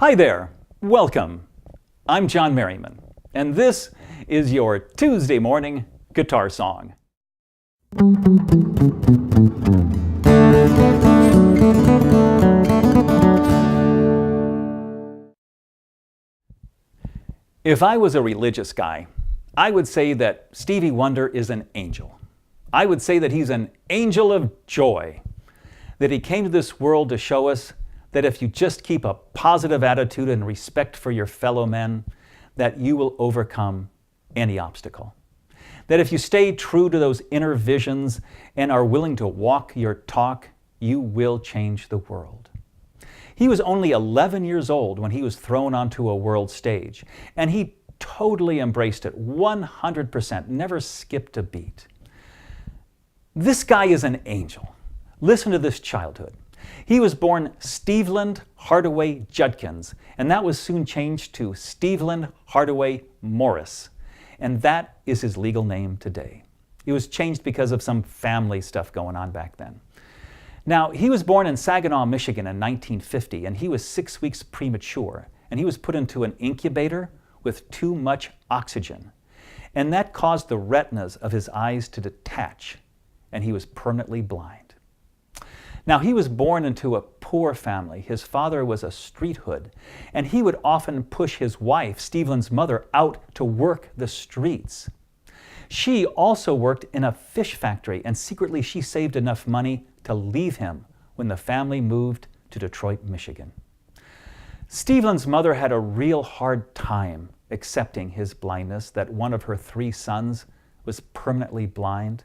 Hi there, welcome. I'm John Merriman, and this is your Tuesday morning guitar song. If I was a religious guy, I would say that Stevie Wonder is an angel. I would say that he's an angel of joy, that he came to this world to show us that if you just keep a positive attitude and respect for your fellow men, that you will overcome any obstacle. That if you stay true to those inner visions and are willing to walk your talk, you will change the world. He was only 11 years old when he was thrown onto a world stage, and he totally embraced it 100%, never skipped a beat. This guy is an angel. Listen to this childhood. He was born Steveland Hardaway Judkins, and that was soon changed to Steveland Hardaway Morris, and that is his legal name today. It was changed because of some family stuff going on back then. Now, he was born in Saginaw, Michigan in 1950, and he was 6 weeks premature, and he was put into an incubator with too much oxygen, and that caused the retinas of his eyes to detach, and he was permanently blind. Now, he was born into a poor family. His father was a street hood, and he would often push his wife, Steveland's mother, out to work the streets. She also worked in a fish factory, and secretly she saved enough money to leave him when the family moved to Detroit, Michigan. Steveland's mother had a real hard time accepting his blindness, that one of her 3 sons was permanently blind.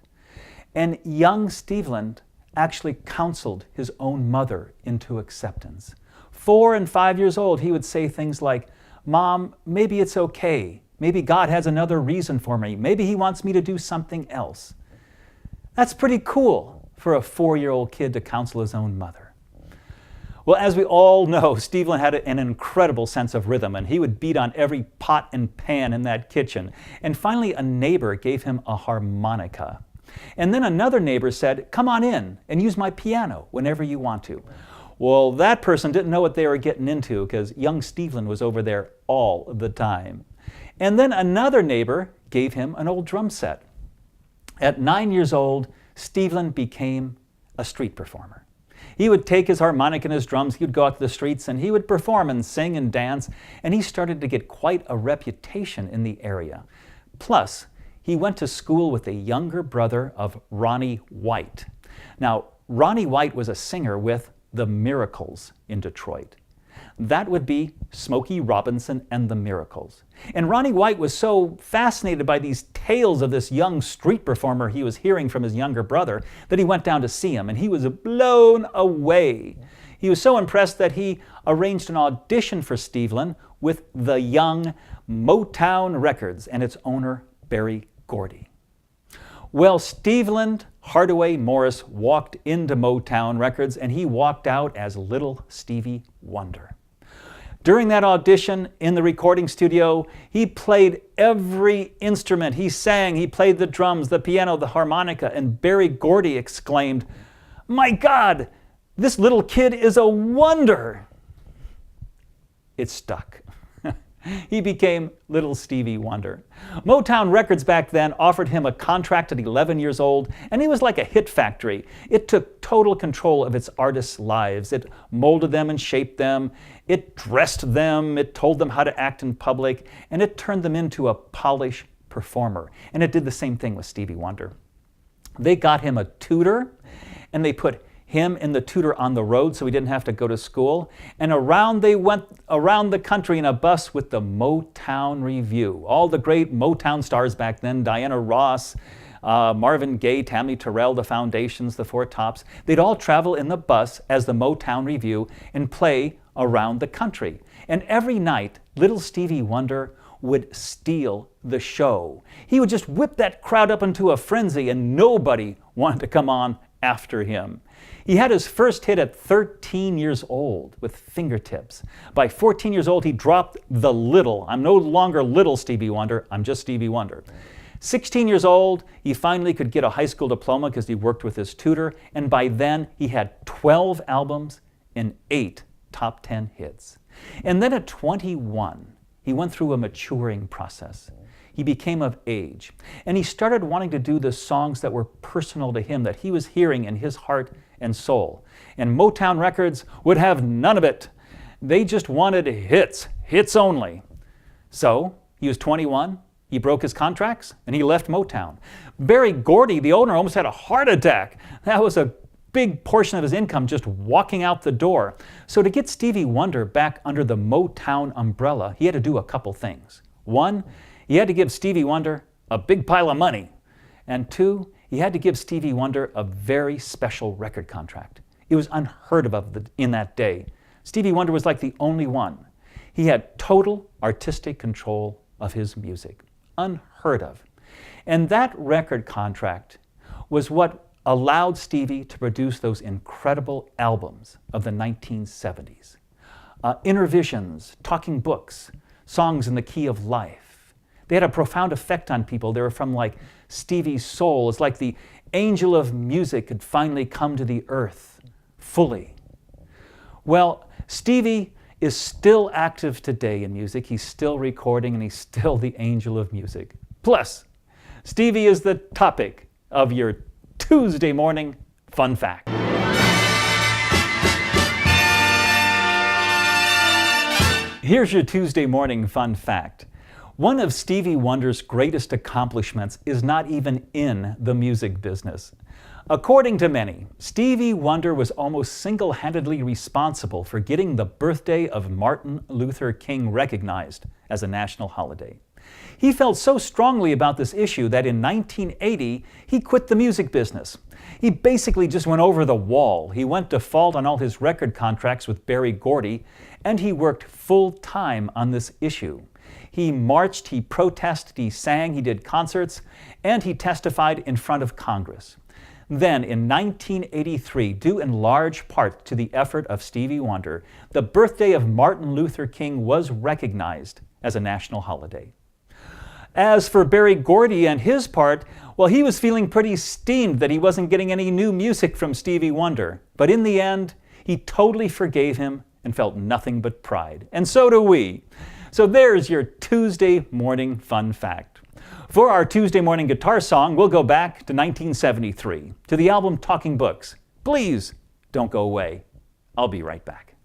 And young Steveland actually counseled his own mother into acceptance. 4 and 5 years old, he would say things like, "Mom, maybe it's okay. Maybe God has another reason for me. Maybe he wants me to do something else." That's pretty cool for a 4-year-old kid to counsel his own mother. Well, as we all know, Steveland had an incredible sense of rhythm, and he would beat on every pot and pan in that kitchen. And finally, a neighbor gave him a harmonica. And then another neighbor said, "Come on in and use my piano whenever you want to." Well, that person didn't know what they were getting into, because young Steveland was over there all the time. And then another neighbor gave him an old drum set. At 9 years old, Steveland became a street performer. He would take his harmonica and his drums, he would go out to the streets, and he would perform and sing and dance, and he started to get quite a reputation in the area. Plus, he went to school with a younger brother of Ronnie White. Now, Ronnie White was a singer with the Miracles in Detroit. That would be Smokey Robinson and the Miracles. And Ronnie White was so fascinated by these tales of this young street performer he was hearing from his younger brother that he went down to see him, and he was blown away. He was so impressed that he arranged an audition for Steveland with the young Motown Records and its owner, Berry Gordy. Well, Steveland Hardaway Morris walked into Motown Records, and he walked out as little Stevie Wonder. During that audition in the recording studio, he played every instrument. He sang, he played the drums, the piano, the harmonica, and Berry Gordy exclaimed, "My God, this little kid is a wonder!" It stuck. He became Little Stevie Wonder. Motown Records back then offered him a contract at 11 years old, and he was like a hit factory. It took total control of its artists' lives. It molded them and shaped them. It dressed them. It told them how to act in public, and it turned them into a polished performer. And it did the same thing with Stevie Wonder. They got him a tutor, and they put him and the tutor on the road so he didn't have to go to school. And they went around the country in a bus with the Motown Revue. All the great Motown stars back then, Diana Ross, Marvin Gaye, Tammy Terrell, the Foundations, the Four Tops, they'd all travel in the bus as the Motown Revue and play around the country. And every night, little Stevie Wonder would steal the show. He would just whip that crowd up into a frenzy, and nobody wanted to come on after him. He had his first hit at 13 years old with Fingertips. By 14 years old, he dropped the little. "I'm no longer little Stevie Wonder, I'm just Stevie Wonder." 16 years old, he finally could get a high school diploma because he worked with his tutor, and by then he had 12 albums and 8 top 10 hits. And then at 21, he went through a maturing process. He became of age, and he started wanting to do the songs that were personal to him, that he was hearing in his heart and soul. And Motown Records would have none of it. They just wanted hits, hits only. So he was 21, he broke his contracts, and he left Motown. Berry Gordy, the owner, almost had a heart attack. That was a big portion of his income just walking out the door. So to get Stevie Wonder back under the Motown umbrella, he had to do a couple things. One, he had to give Stevie Wonder a big pile of money. And two, he had to give Stevie Wonder a very special record contract. It was unheard of in that day. Stevie Wonder was like the only one. He had total artistic control of his music. Unheard of. And that record contract was what allowed Stevie to produce those incredible albums of the 1970s. Intervisions, Talking Books, Songs in the Key of Life. They had a profound effect on people. They were from like Stevie's soul. It's like the angel of music had finally come to the earth fully. Well, Stevie is still active today in music. He's still recording, and he's still the angel of music. Plus, Stevie is the topic of your Tuesday morning fun fact. Here's your Tuesday morning fun fact. One of Stevie Wonder's greatest accomplishments is not even in the music business. According to many, Stevie Wonder was almost single-handedly responsible for getting the birthday of Martin Luther King recognized as a national holiday. He felt so strongly about this issue that in 1980, he quit the music business. He basically just went over the wall. He went default on all his record contracts with Berry Gordy, and he worked full-time on this issue. He marched, he protested, he sang, he did concerts, and he testified in front of Congress. Then, in 1983, due in large part to the effort of Stevie Wonder, the birthday of Martin Luther King was recognized as a national holiday. As for Berry Gordy and his part, well, he was feeling pretty steamed that he wasn't getting any new music from Stevie Wonder. But in the end, he totally forgave him and felt nothing but pride. And so do we. So there's your Tuesday morning fun fact. For our Tuesday morning guitar song, we'll go back to 1973, to the album Talking Books. Please don't go away. I'll be right back.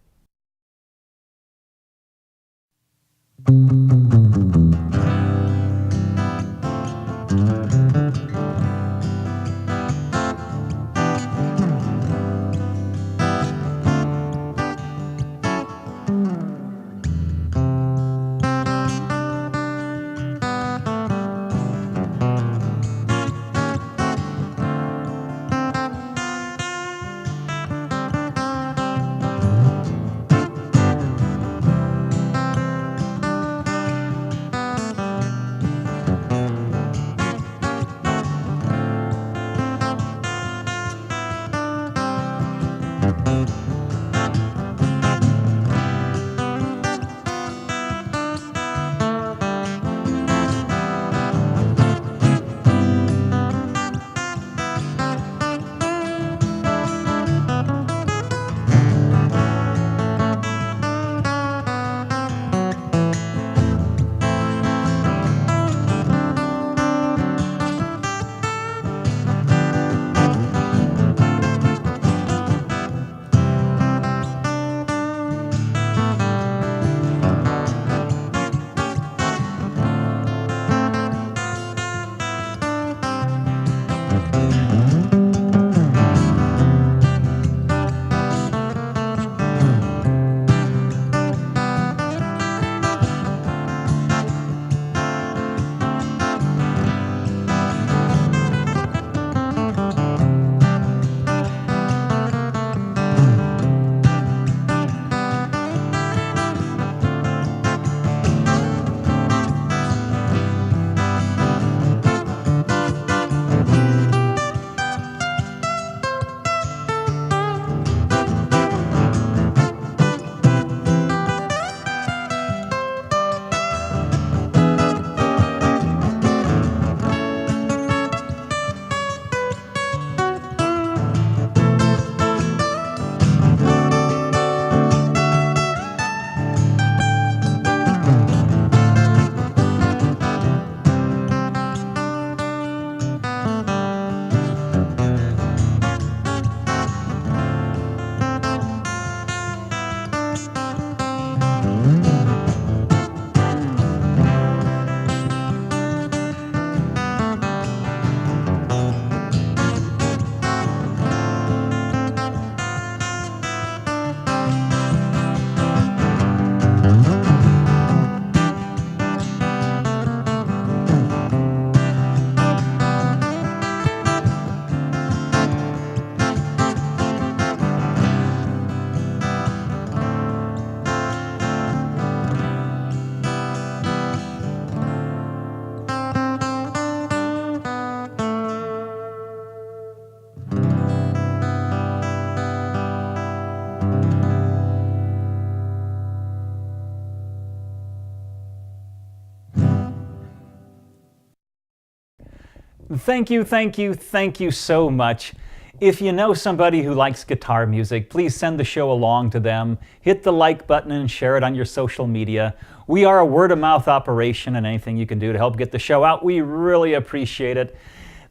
Thank you, thank you, thank you so much. If you know somebody who likes guitar music, please send the show along to them. Hit the like button and share it on your social media. We are a word-of-mouth operation, and anything you can do to help get the show out, we really appreciate it.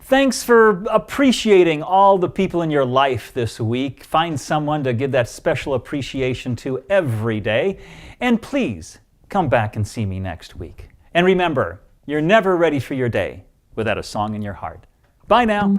Thanks for appreciating all the people in your life this week. Find someone to give that special appreciation to every day. And please, come back and see me next week. And remember, you're never ready for your day without a song in your heart. Bye now.